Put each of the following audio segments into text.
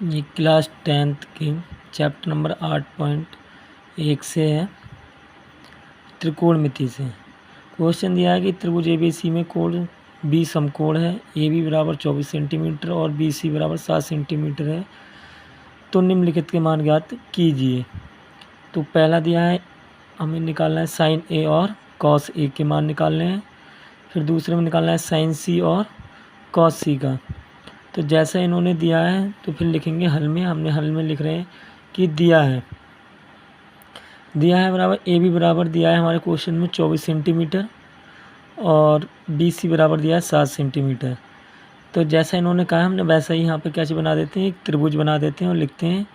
ये class 10th के chapter number 8.1 से है, त्रिकोणमिति से। क्वेश्चन दिया है कि त्रिभुज ABC में कोण बी समकोण है, AB बराबर 24 सेंटीमीटर और BC बराबर 7 सेंटीमीटर है, तो निम्नलिखित के मान ज्ञात कीजिए। तो पहला दिया है हमें निकालना है साइन A और कॉस A के मान निकालने हैं। फिर दूसरे में निकालना है साइन C और कॉस C का। तो जैसा इन्होंने दिया है तो फिर लिखेंगे हल में। हमने हल में लिख रहे हैं कि दिया है बराबर AB बराबर दिया है हमारे क्वेश्चन में 24 सेंटीमीटर और BC बराबर दिया है 7 सेंटीमीटर। तो जैसा इन्होंने कहा हमने वैसा ही यहाँ पर क्या चीज़ बना देते हैं, एक त्रिभुज बना देते हैं और लिखते हैं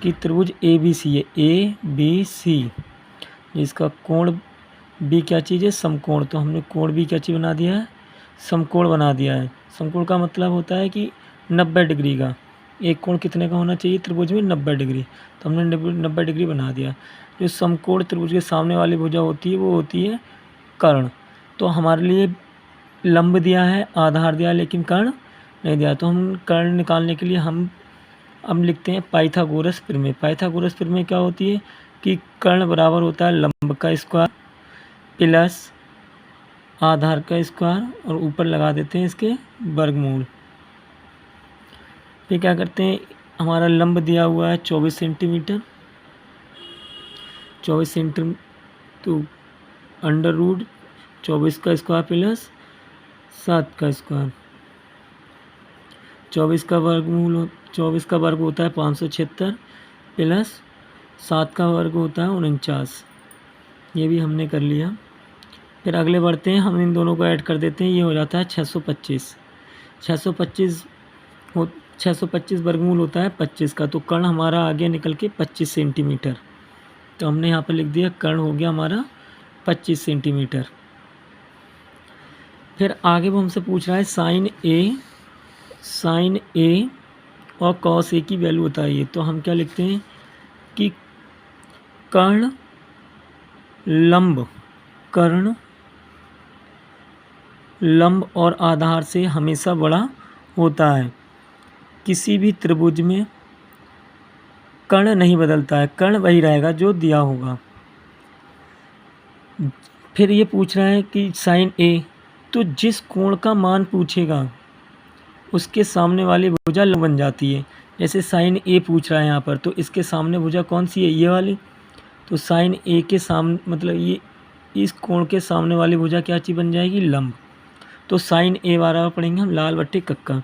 कि त्रिभुज ABC है, ABC जिसका कोण B क्या चीज़ है, समकोण। तो हमने कोण B क्या चीज़ बना दिया है, समकोण बना दिया है। समकोण का मतलब होता है कि 90 डिग्री का। एक कोण कितने का होना चाहिए त्रिभुज में, 90 डिग्री। तो हमने 90 डिग्री बना दिया। जो समकोण त्रिभुज के सामने वाली भुजा होती है वो होती है कर्ण। तो हमारे लिए लंब दिया है, आधार दिया है, लेकिन कर्ण नहीं दिया। तो हम कर्ण निकालने के लिए हम अब लिखते हैं पाइथागोरस प्रमेय। पाइथागोरस प्रमेय क्या होती है कि कर्ण बराबर होता है लंब का स्क्वायर प्लस आधार का स्क्वायर और ऊपर लगा देते हैं इसके वर्गमूल। फिर क्या करते हैं, हमारा लंब दिया हुआ है 24 सेंटीमीटर, 24 सेंटीमीटर तो अंडर रूट 24 का स्क्वायर प्लस 7 का स्क्वायर। 24 का वर्ग होता है 576 प्लस 7 का वर्ग होता है 49। ये भी हमने कर लिया। फिर अगले बढ़ते हैं, हम इन दोनों को ऐड कर देते हैं, ये हो जाता है 625। 625 वर्गमूल होता है 25 का। तो कर्ण हमारा आगे निकल के 25 सेंटीमीटर। तो हमने यहाँ पर लिख दिया कर्ण हो गया हमारा 25 सेंटीमीटर। फिर आगे वो हमसे पूछ रहा है साइन A और कॉस A की वैल्यू बताइए। तो हम क्या लिखते हैं कि कर्ण लंब और आधार से हमेशा बड़ा होता है। किसी भी त्रिभुज में कर्ण नहीं बदलता है, कर्ण वही रहेगा जो दिया होगा। फिर ये पूछ रहा है कि साइन A, तो जिस कोण का मान पूछेगा उसके सामने वाली भुजा लंब बन जाती है। जैसे साइन A पूछ रहा है यहाँ पर, तो इसके सामने भुजा कौन सी है, ये वाली। तो साइन A के सामने मतलब ये इस कोण के सामने वाली भुजा क्या चीज़ बन जाएगी, लंब। तो साइन A बराबर पढ़ेंगे हम लाल बट्टे कक्का।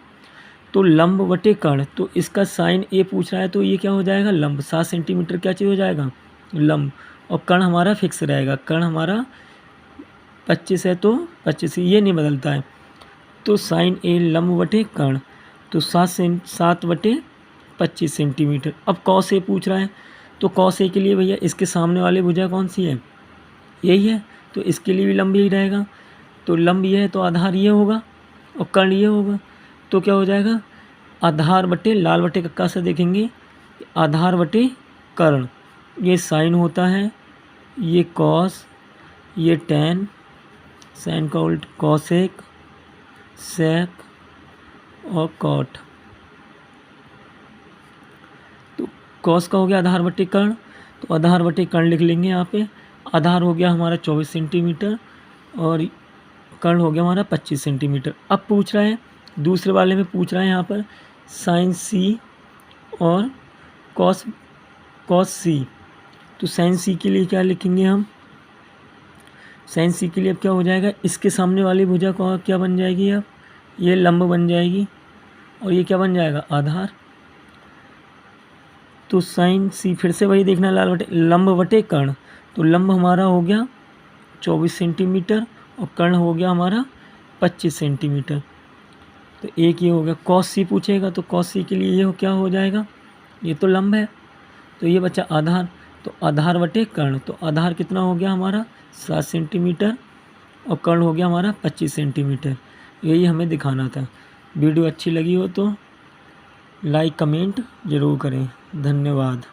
तो लंब बटे कर्ण, तो इसका साइन A पूछ रहा है तो ये क्या हो जाएगा, लंब। 7 सेंटीमीटर क्या चीज़ हो जाएगा, लंब। और कर्ण हमारा फिक्स रहेगा, कर्ण हमारा 25 है तो 25, ये नहीं बदलता है। तो साइन A लंब बटे कर्ण, तो 7 बटे 25 सेंटीमीटर। अब कॉस A पूछ रहा है, तो कॉस A के लिए भैया इसके सामने वाली भुजा कौन सी है, यही है। तो इसके लिए भी लंब यही रहेगा। तो लंब ये है तो आधार ये होगा और कर्ण ये होगा। तो क्या हो जाएगा, आधार बटे लाल बटे कक्का से देखेंगे, आधार बटे कर्ण। ये साइन होता है, ये कॉस, ये टैन, साइन का उल्ट कॉसेक, सेक और कॉट। तो कॉस का हो गया आधार बटे कर्ण, तो आधार बटे कर्ण लिख लेंगे यहाँ पे। आधार हो गया हमारा 24 सेंटीमीटर और कर्ण हो गया हमारा 25 सेंटीमीटर। अब पूछ रहा है दूसरे वाले में, पूछ रहा है यहाँ पर साइन C और कॉस C। तो साइन C के लिए क्या लिखेंगे हम, साइन C के लिए अब क्या हो जाएगा, इसके सामने वाली भुजा को क्या बन जाएगी, अब ये लंब बन जाएगी और ये क्या बन जाएगा, आधार। तो साइन C फिर से वही देखना, लाल बटे लंब बटे कर्ण। तो लंब हमारा हो गया 24 सेंटीमीटर और कर्ण हो गया हमारा 25 सेंटीमीटर। तो एक ये हो गया। कॉस C पूछेगा तो कॉस C के लिए ये क्या हो जाएगा, ये तो लंब है, तो ये बचा आधार। तो आधार बटे कर्ण, तो आधार कितना हो गया हमारा 7 सेंटीमीटर और कर्ण हो गया हमारा 25 सेंटीमीटर। यही हमें दिखाना था। वीडियो अच्छी लगी हो तो लाइक कमेंट ज़रूर करें। धन्यवाद।